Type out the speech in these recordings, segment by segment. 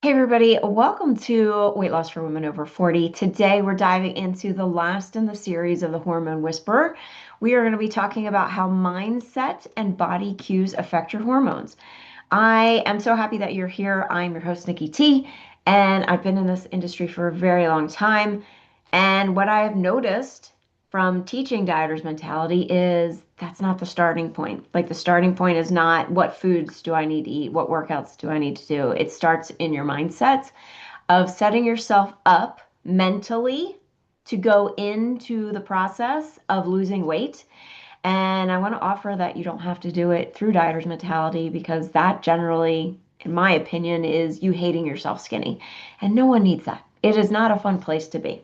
Hey everybody, welcome to Weight Loss for Women Over 40. Today we're diving into the last in the series of the Hormone Whisperer. We are going to be talking about how mindset and body cues affect your hormones. I am so happy that you're here. I'm your host, Nikki T, and I've been in this industry for a very long time. And what I have noticed from teaching dieters mentality is that's not the starting point. Like the starting point is not what foods do I need to eat, what workouts do I need to do. It starts in your mindset of setting yourself up mentally to go into the process of losing weight. And I want to offer that you don't have to do it through dieter's mentality because that generally, in my opinion, is you hating yourself skinny. And no one needs that. It is not a fun place to be.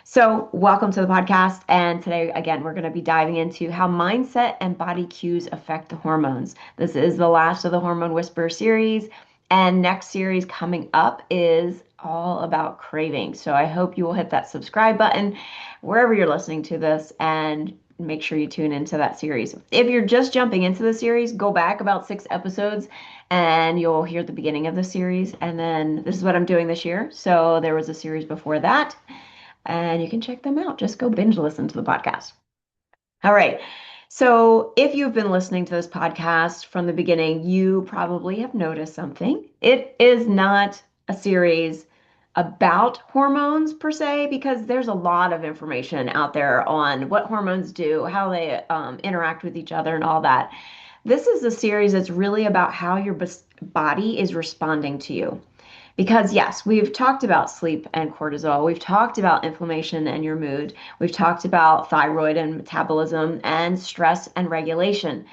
So, welcome to the podcast. And today, again, we're going to be diving into how mindset and body cues affect the hormones. This is the last of the Hormone Whisperer series. And next series coming up is all about cravings. So, I hope you will hit that subscribe button wherever you're listening to this and make sure you tune into that series. If you're just jumping into the series, go back about 6 episodes and you'll hear the beginning of the series. And then this is what I'm doing this year. So, there was a series before that and you can check them out. Just go binge listen to the podcast. All right. So, if you've been listening to this podcast from the beginning, you probably have noticed something. It is not a series about hormones per se, because there's a lot of information out there on what hormones do, how they interact with each other, and all that. This is a series that's really about how your body is responding to you. Because, yes, we've talked about sleep and cortisol. We've talked about inflammation and your mood. We've talked about thyroid and metabolism and stress and regulation.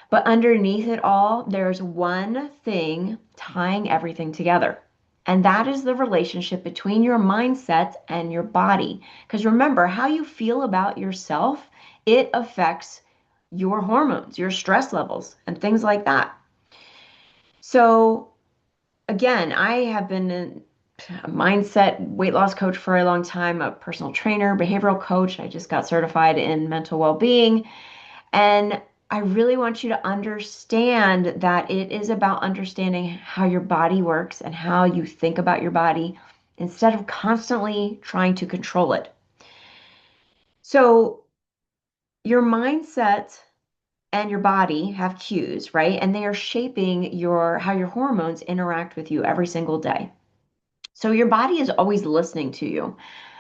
But underneath it all, there's one thing tying everything together. And that is the relationship between your mindset and your body. Because remember, how you feel about yourself, it affects your hormones, your stress levels, and things like that. So, again, I have been a mindset weight loss coach for a long time, a personal trainer, behavioral coach. I just got certified in mental well-being. And I really want you to understand that it is about understanding how your body works and how you think about your body instead of constantly trying to control it. So, your mindset and your body have cues, right? And they are shaping your how your hormones interact with you every single day. So your body is always listening to you,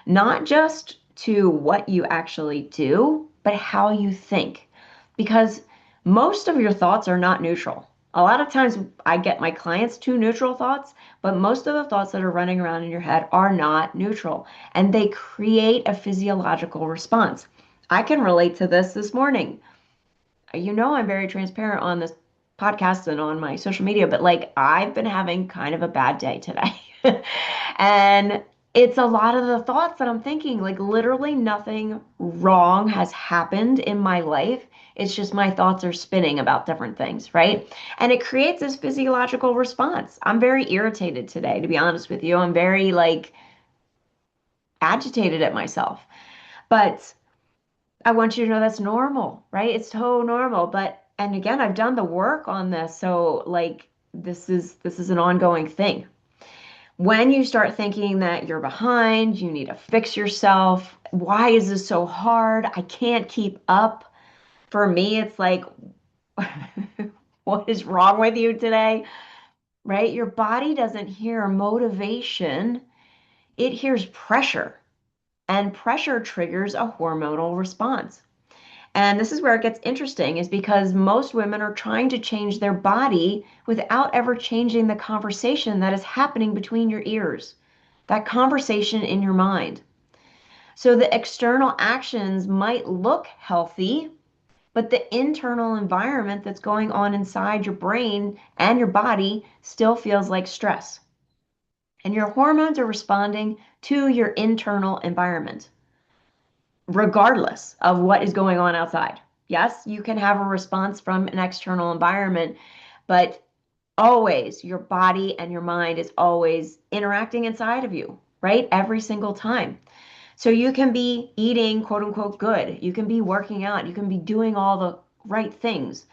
not just to what you actually do, but how you think. Because most of your thoughts are not neutral. A lot of times I get my clients to neutral thoughts, but most of the thoughts that are running around in your head are not neutral and they create a physiological response. I can relate to this morning. You know, I'm very transparent on this podcast and on my social media, but like I've been having kind of a bad day today. And it's a lot of the thoughts that I'm thinking, like literally nothing wrong has happened in my life. It's just my thoughts are spinning about different things, right? And it creates this physiological response. I'm very irritated today, to be honest with you. I'm very like agitated at myself. But I want you to know that's normal, right? It's so normal. But and again, I've done the work on this, so like this is an ongoing thing. When you start thinking that you're behind, you need to fix yourself. Why is this so hard? I can't keep up. For me, it's like, what is wrong with you today? Right? Your body doesn't hear motivation, it hears pressure, and pressure triggers a hormonal response. And this is where it gets interesting, is because most women are trying to change their body without ever changing the conversation that is happening between your ears, that conversation in your mind. So the external actions might look healthy, but the internal environment that's going on inside your brain and your body still feels like stress. And your hormones are responding to your internal environment regardless of what is going on outside. Yes, you can have a response from an external environment, but always your body and your mind is always interacting inside of you, right? Every single time. So you can be eating quote unquote good. You can be working out. You can be doing all the right things.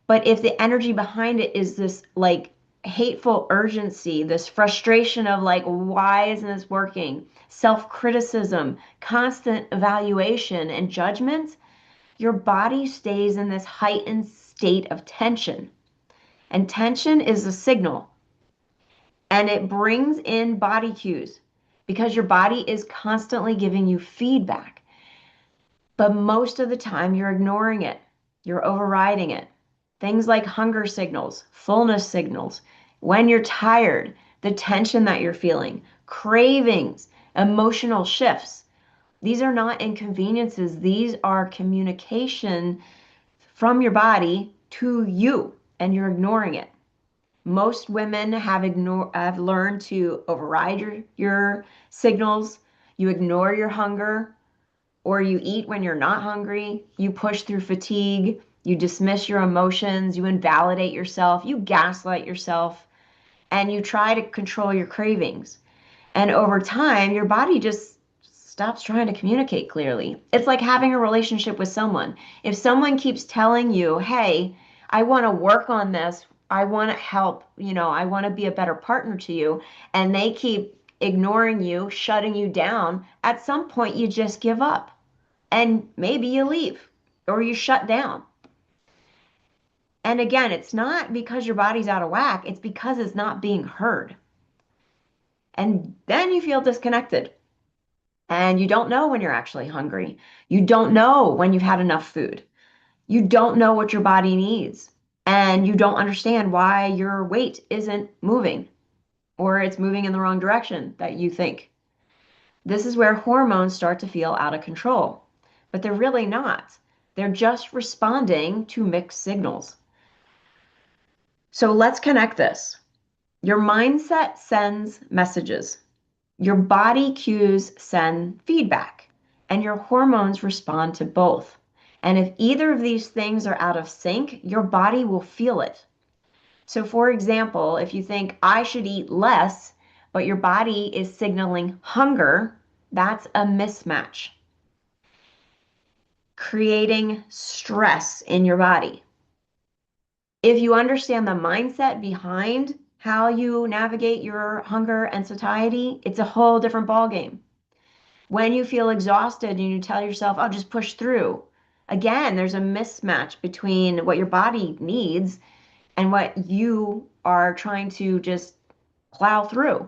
But if the energy behind it is this like hateful urgency, this frustration of like, why isn't this working? Self-criticism, constant evaluation and judgment, your body stays in this heightened state of tension. And tension is a signal, and it brings in body cues because your body is constantly giving you feedback. But most of the time, you're ignoring it, you're overriding it. Things like hunger signals, fullness signals, when you're tired, the tension that you're feeling, cravings, emotional shifts. These are not inconveniences, these are communication from your body to you, and you're ignoring it. Most women have learned to override your signals. You ignore your hunger, or you eat when you're not hungry. You push through fatigue. You dismiss your emotions. You invalidate yourself. You gaslight yourself, and you try to control your cravings. And over time, your body just stops trying to communicate clearly. It's like having a relationship with someone. If someone keeps telling you, hey, I want to work on this, I want to help, I want to be a better partner to you, and they keep ignoring you, shutting you down, at some point you just give up and maybe you leave or you shut down. And again, it's not because your body's out of whack, it's because it's not being heard. And then you feel disconnected. And you don't know when you're actually hungry. You don't know when you've had enough food. You don't know what your body needs. And you don't understand why your weight isn't moving or it's moving in the wrong direction that you think. This is where hormones start to feel out of control, but they're really not. They're just responding to mixed signals. So let's connect this. Your mindset sends messages. Your body cues send feedback, and your hormones respond to both. And if either of these things are out of sync, your body will feel it. So, for example, if you think I should eat less, but your body is signaling hunger, that's a mismatch, creating stress in your body. If you understand the mindset behind how you navigate your hunger and satiety, it's a whole different ballgame. When you feel exhausted and you tell yourself, "I'll just push through," again, there's a mismatch between what your body needs and what you are trying to just plow through.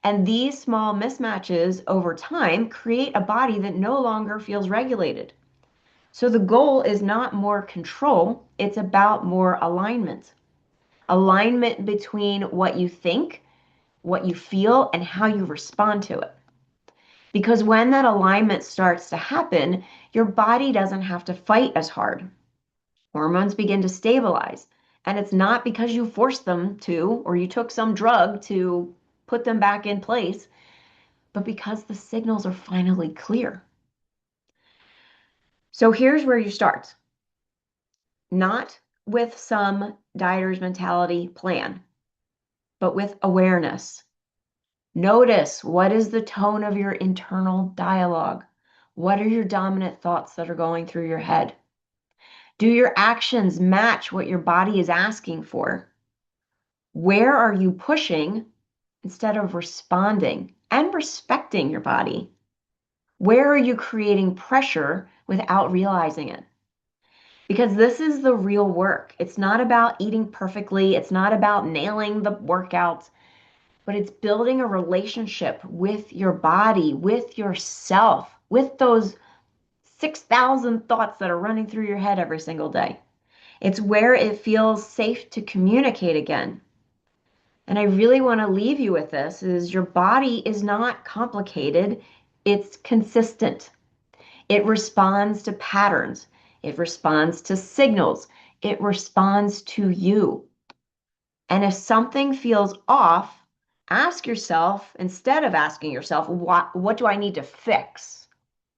And these small mismatches over time create a body that no longer feels regulated. So the goal is not more control, it's about more alignment. Alignment between what you think, what you feel, and how you respond to it. Because when that alignment starts to happen, your body doesn't have to fight as hard. Hormones begin to stabilize. And it's not because you forced them to, or you took some drug to put them back in place, but because the signals are finally clear. So here's where you start. Not with some dieter's mentality plan, but with awareness. Notice, what is the tone of your internal dialogue? What are your dominant thoughts that are going through your head? Do your actions match what your body is asking for? Where are you pushing instead of responding and respecting your body? Where are you creating pressure without realizing it? Because this is the real work. It's not about eating perfectly. It's not about nailing the workout, but it's building a relationship with your body, with yourself, with those 6,000 thoughts that are running through your head every single day. It's where it feels safe to communicate again. And I really want to leave you with this is your body is not complicated. It's consistent. It responds to patterns. It responds to signals. It responds to you. And if something feels off, ask yourself, instead of asking yourself, what do I need to fix?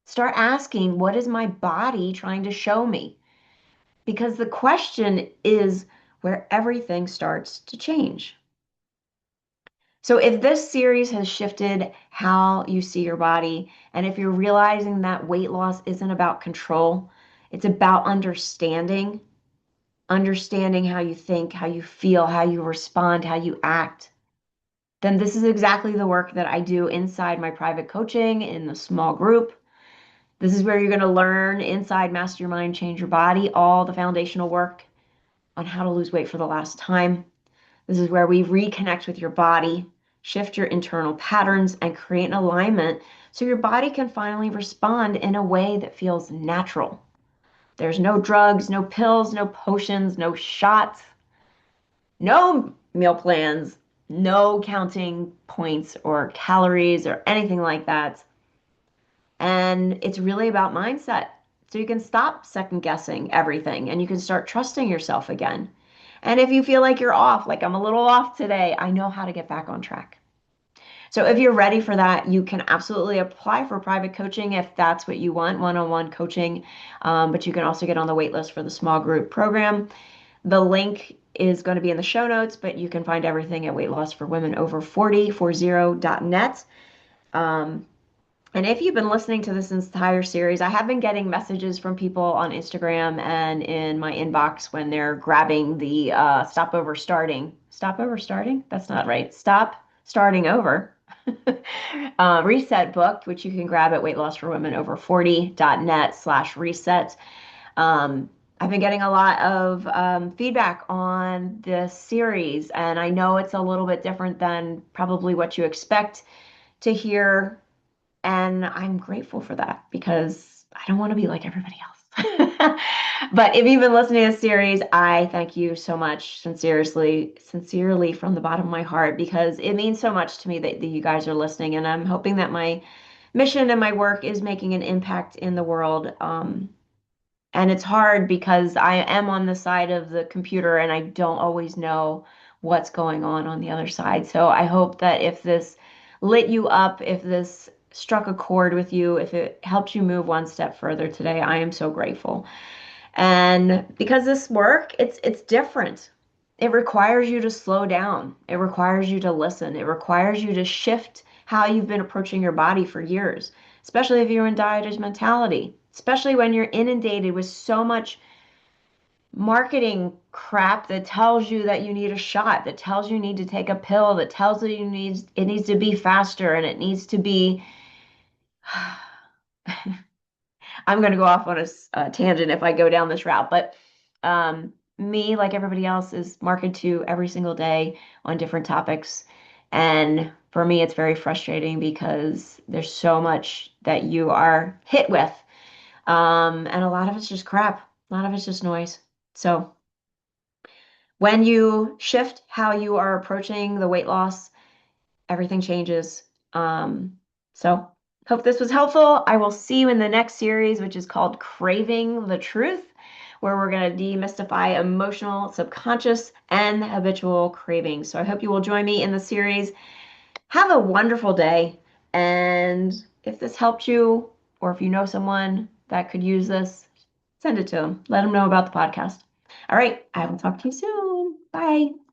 Start asking, what is my body trying to show me? Because the question is where everything starts to change. So if this series has shifted how you see your body, and if you're realizing that weight loss isn't about control, it's about understanding, understanding how you think, how you feel, how you respond, how you act, then this is exactly the work that I do inside my private coaching in the small group. This is where you're going to learn inside Master Your Mind, Change Your Body, all the foundational work on how to lose weight for the last time. This is where we reconnect with your body, shift your internal patterns, and create an alignment so your body can finally respond in a way that feels natural. There's no drugs, no pills, no potions, no shots, no meal plans, no counting points or calories or anything like that. And it's really about mindset. So you can stop second guessing everything and you can start trusting yourself again. And if you feel like you're off, like I'm a little off today, I know how to get back on track. So if you're ready for that, you can absolutely apply for private coaching if that's what you want, one-on-one coaching. But you can also get on the wait list for the small group program. The link is going to be in the show notes, but you can find everything at Weight Loss for Women Over 40.net. Um, and if you've been listening to this entire series, I have been getting messages from people on Instagram and in my inbox when they're grabbing the stop over starting? That's not right. Stop starting over reset book, which you can grab at weightlossforwomenover40.net/reset. Um, I've been getting a lot of feedback on this series, and I know it's a little bit different than probably what you expect to hear, and I'm grateful for that because I don't want to be like everybody else. But if you've been listening to this series, I thank you so much, sincerely from the bottom of my heart, because it means so much to me that you guys are listening, and I'm hoping that my mission and my work is making an impact in the world. And it's hard because I am on the side of the computer and I don't always know what's going on the other side. So I hope that if this lit you up, if this struck a chord with you, if it helped you move one step further today, I am so grateful. And because this work, it's different. It requires you to slow down. It requires you to listen. It requires you to shift how you've been approaching your body for years, especially if you're in dieter's mentality, especially when you're inundated with so much marketing crap that tells you that you need a shot, that tells you need to take a pill, that tells you it needs to be faster and it needs to be I'm going to go off on a tangent if I go down this route, but me, like everybody else, is marketed to every single day on different topics. And for me, it's very frustrating because there's so much that you are hit with. And a lot of it's just crap. A lot of it's just noise. So when you shift how you are approaching the weight loss, everything changes. So hope this was helpful. I will see you in the next series, which is called Craving the Truth, where we're going to demystify emotional, subconscious, and habitual cravings. So I hope you will join me in the series. Have a wonderful day. And if this helped you, or if you know someone that could use this, send it to them. Let them know about the podcast. All right. I will talk to you soon. Bye.